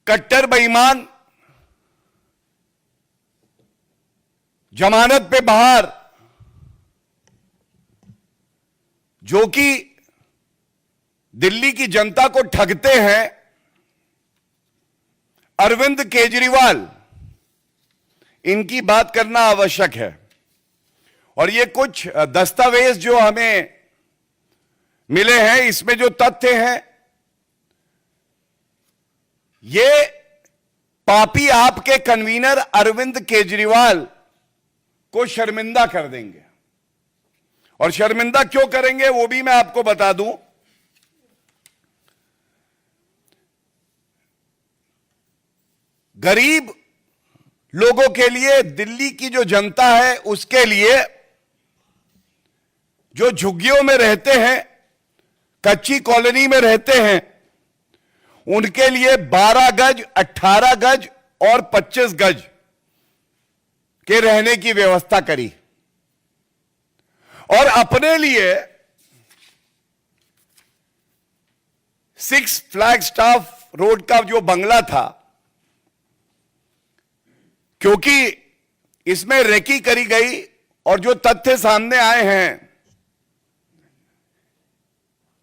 कट्टर बेईमान, जमानत पे बाहर, जो कि दिल्ली की जनता को ठगते हैं, अरविंद केजरीवाल, इनकी बात करना आवश्यक है। और ये कुछ दस्तावेज जो हमें मिले हैं, इसमें जो तथ्य हैं, ये पापी आपके कन्वीनर अरविंद केजरीवाल को शर्मिंदा कर देंगे। और शर्मिंदा क्यों करेंगे वो भी मैं आपको बता दूं। गरीब लोगों के लिए, दिल्ली की जो जनता है उसके लिए, जो झुग्गियों में रहते हैं, कच्ची कॉलोनी में रहते हैं, उनके लिए 12 गज, 18 गज और 25 गज के रहने की व्यवस्था करी। और अपने लिए 6 फ्लैगस्टाफ रोड का जो बंगला था, क्योंकि इसमें रेकी करी गई और जो तथ्य सामने आए हैं,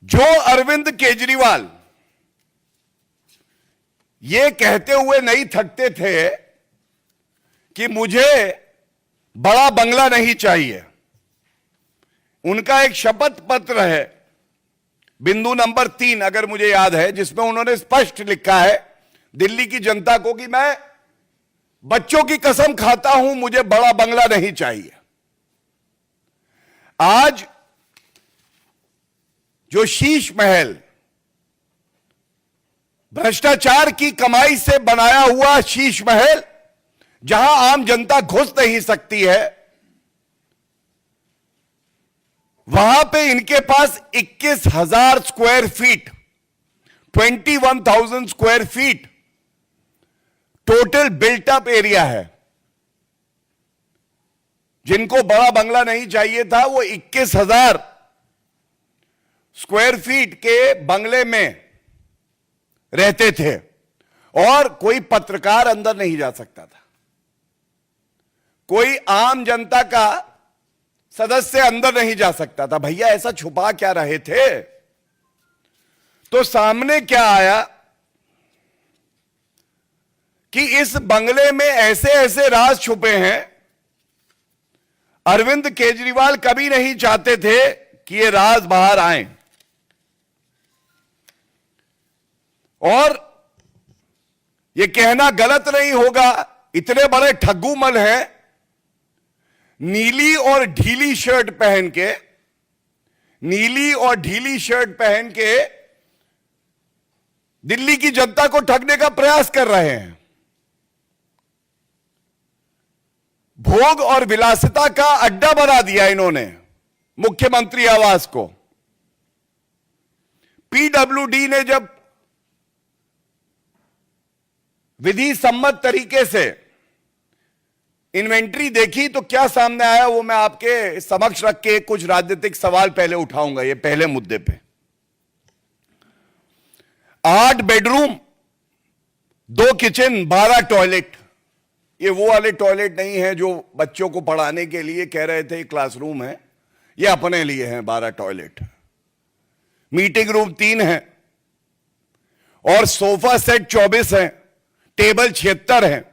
जो अरविंद केजरीवाल ये कहते हुए नहीं थकते थे कि मुझे बड़ा बंगला नहीं चाहिए। उनका एक शपथ पत्र है, बिंदु नंबर 3 अगर मुझे याद है, जिसमें उन्होंने स्पष्ट लिखा है दिल्ली की जनता को कि मैं बच्चों की कसम खाता हूं, मुझे बड़ा बंगला नहीं चाहिए। आज जो शीश महल, भ्रष्टाचार की कमाई से बनाया हुआ शीश महल, जहां आम जनता घुस नहीं सकती है, वहां पे इनके पास 21,000 square feet, 21,000 square feet total built up area है। जिनको बड़ा बंगला नहीं चाहिए था, वो 21,000 स्क्वायर फीट के बंगले में रहते थे और कोई पत्रकार अंदर नहीं जा सकता था, कोई आम जनता का सदस्य अंदर नहीं जा सकता था। भैया ऐसा छुपा क्या रहे थे? तो सामने क्या आया कि इस बंगले में ऐसे ऐसे राज छुपे हैं। अरविंद केजरीवाल कभी नहीं चाहते थे कि ये राज बाहर आए। और ये कहना गलत नहीं होगा, इतने बड़े ठग्गूमल हैं, नीली और ढीली शर्ट पहन के, नीली और ढीली शर्ट पहन के दिल्ली की जनता को ठगने का प्रयास कर रहे हैं। भोग और विलासिता का अड्डा बना दिया इन्होंने मुख्यमंत्री आवास को। पीडब्ल्यूडी ने जब विधि सम्मत तरीके से इन्वेंट्री देखी तो क्या सामने आया, वो मैं आपके समक्ष रख के कुछ राजनीतिक सवाल पहले उठाऊंगा। ये पहले मुद्दे पे 8 बेडरूम, 2 किचन, 12 टॉयलेट। ये वो वाले टॉयलेट नहीं है जो बच्चों को पढ़ाने के लिए कह रहे थे क्लासरूम है, ये अपने लिए हैं 12 टॉयलेट। मीटिंग रूम 3 है और सोफा सेट 24 है, टेबल 76 है,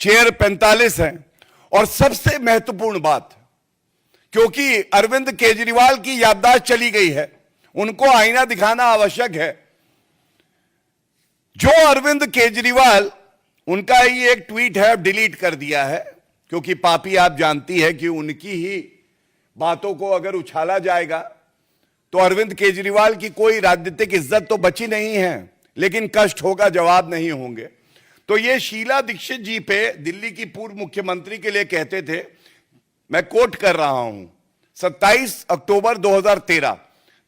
चेयर 45 है। और सबसे महत्वपूर्ण बात, क्योंकि अरविंद केजरीवाल की याददाश्त चली गई है, उनको आईना दिखाना आवश्यक है। जो अरविंद केजरीवाल, उनका ही एक ट्वीट है, डिलीट कर दिया है, क्योंकि पापी आप जानती है कि उनकी ही बातों को अगर उछाला जाएगा तो अरविंद केजरीवाल की कोई राजनीतिक इज्जत तो बची नहीं है, लेकिन कष्ट होगा, जवाब नहीं होंगे। तो ये शीला दीक्षित जी पे, दिल्ली की पूर्व मुख्यमंत्री के लिए कहते थे, मैं कोट कर रहा हूं, 27 अक्टूबर 2013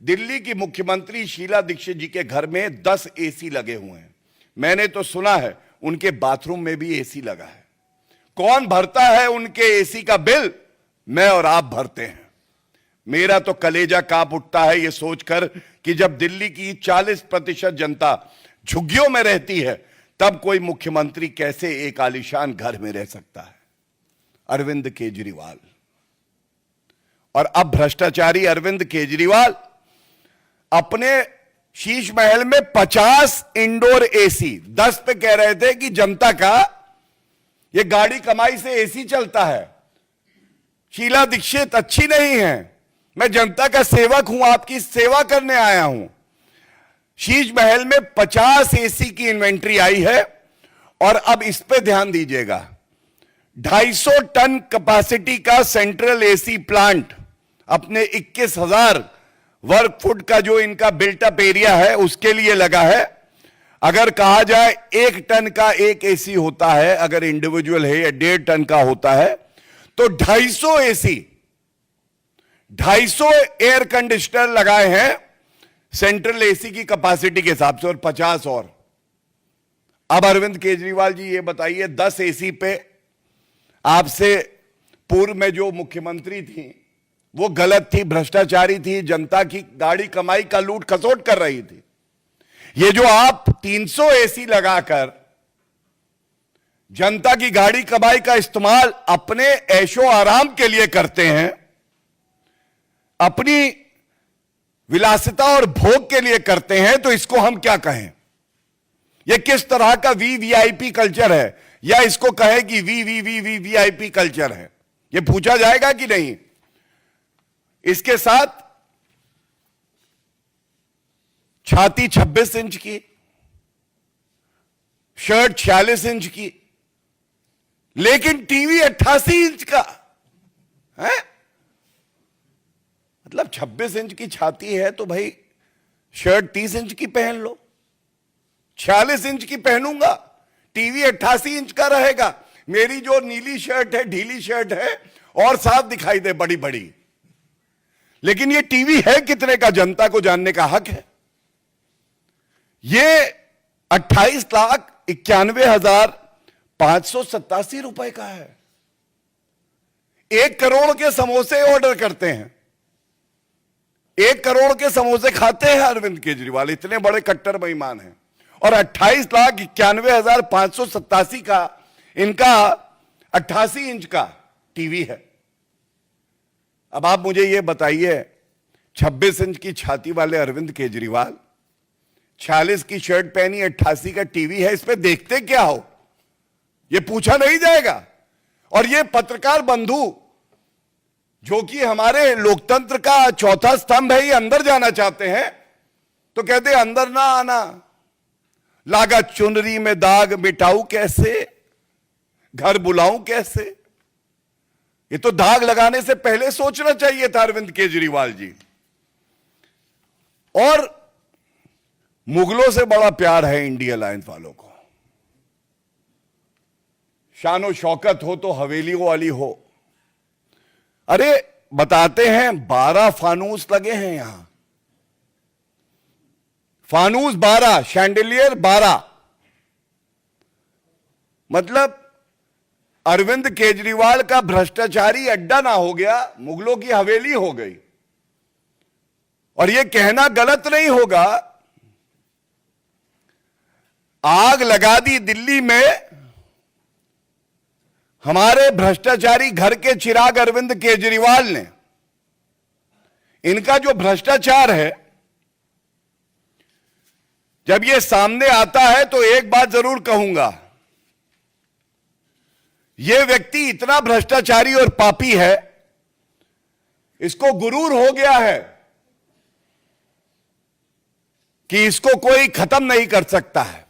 दिल्ली की मुख्यमंत्री शीला दीक्षित जी के घर में 10 एसी लगे हुए हैं। मैंने तो सुना है उनके बाथरूम में भी एसी लगा है। कौन भरता है उनके एसी का बिल? मैं और आप भरते हैं। मेरा तो कलेजा कांप उठता है ये सोचकर कि जब दिल्ली की 40% जनता झुग्गियों में रहती है, तब कोई मुख्यमंत्री कैसे एक आलीशान घर में रह सकता है? अरविंद केजरीवाल। और अब भ्रष्टाचारी अरविंद केजरीवाल अपने शीश महल में 50 इंडोर एसी, 10 पे कह रहे थे कि जनता का ये गाड़ी कमाई से एसी चलता है। शीला दीक्षित अच्छी नहीं है, मैं जनता का सेवक हूं, आपकी सेवा करने आया हूं। शीश महल में 50 एसी की इन्वेंट्री आई है। और अब इस पे ध्यान दीजिएगा, 250 टन कैपेसिटी का सेंट्रल एसी प्लांट अपने 21,000 वर्ग फुट का जो इनका बिल्टअप एरिया है उसके लिए लगा है। अगर कहा जाए 1 टन का एक एसी होता है, अगर इंडिविजुअल है, या 1.5 टन का होता है, तो 250 एसी, 250 एयर कंडीशनर लगाए हैं सेंट्रल एसी की कैपेसिटी के हिसाब से, और 50 और। अब अरविंद केजरीवाल जी ये बताइए, 10 एसी पे आपसे पूर्व में जो मुख्यमंत्री थी वो गलत थी, भ्रष्टाचारी थी, जनता की गाड़ी कमाई का लूट खसोट कर रही थी। ये जो आप 300 एसी लगाकर जनता की गाड़ी कमाई का इस्तेमाल अपने ऐशो आराम के लिए करते हैं, अपनी विलासिता और भोग के लिए करते हैं, तो इसको हम क्या कहें? यह किस तरह का वीवीआईपी कल्चर है? या इसको कहें कि वीवीआईपी कल्चर है? यह पूछा जाएगा कि नहीं? इसके साथ छाती 26 इंच की, शर्ट 46 इंच की, लेकिन टीवी 88 इंच का है। मतलब 26 इंच की छाती है तो भाई शर्ट 30 इंच की पहन लो, 46 इंच की पहनूंगा, टीवी 88 इंच का रहेगा। मेरी जो नीली शर्ट है, ढीली शर्ट है, और साफ दिखाई दे बड़ी बड़ी, लेकिन ये टीवी है कितने का, जनता को जानने का हक है। ये 28,91,587 रुपए का है। 1 करोड़ के समोसे ऑर्डर करते हैं, 1 करोड़ के समोसे खाते हैं अरविंद केजरीवाल, इतने बड़े कट्टर बेईमान हैं। और 28,91,587 का इनका 88 इंच का टीवी है। अब आप मुझे यह बताइए, 26 इंच की छाती वाले अरविंद केजरीवाल, 46 की शर्ट पहनी, 88 का टीवी है, इस पे देखते क्या हो? यह पूछा नहीं जाएगा। और ये पत्रकार बंधु जो कि हमारे लोकतंत्र का चौथा स्तंभ है, ये अंदर जाना चाहते हैं तो कहते अंदर ना आना, लागा चुनरी में दाग मिटाऊं कैसे, घर बुलाऊं कैसे। ये तो दाग लगाने से पहले सोचना चाहिए था अरविंद केजरीवाल जी। और मुगलों से बड़ा प्यार है इंडिया अलायंस वालों को। शानो शौकत हो तो हवेलियों वाली हो। अरे बताते हैं 12 फानूस लगे हैं यहां, फानूस 12, शैंडिलियर 12। मतलब अरविंद केजरीवाल का भ्रष्टाचारी अड्डा ना हो गया, मुगलों की हवेली हो गई। और यह कहना गलत नहीं होगा, आग लगा दी दिल्ली में हमारे भ्रष्टाचारी घर के चिराग अरविंद केजरीवाल ने। इनका जो भ्रष्टाचार है, जब यह सामने आता है तो एक बात जरूर कहूंगा, यह व्यक्ति इतना भ्रष्टाचारी और पापी है, इसको गुरूर हो गया है कि इसको कोई खत्म नहीं कर सकता है।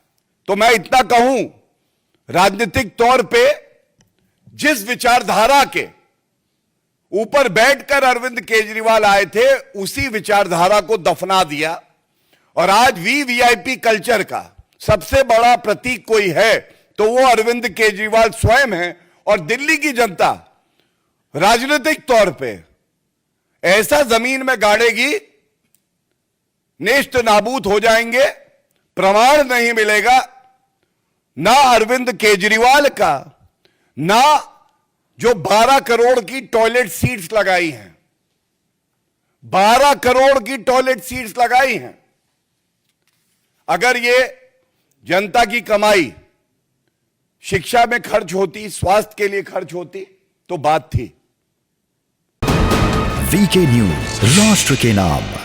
तो मैं इतना कहूं, राजनीतिक तौर पे जिस विचारधारा के ऊपर बैठकर अरविंद केजरीवाल आए थे, उसी विचारधारा को दफना दिया। और आज वीवीआईपी कल्चर का सबसे बड़ा प्रतीक कोई है तो वो अरविंद केजरीवाल स्वयं है। और दिल्ली की जनता राजनीतिक तौर पे ऐसा जमीन में गाड़ेगी, नेस्त नाबूद हो जाएंगे, प्रमाण नहीं मिलेगा ना अरविंद केजरीवाल का, ना जो 12 करोड़ की टॉयलेट सीट्स लगाई हैं, 12 करोड़ की टॉयलेट सीट्स लगाई हैं। अगर ये जनता की कमाई शिक्षा में खर्च होती, स्वास्थ्य के लिए खर्च होती तो बात थी। वीके न्यूज, राष्ट्र के नाम।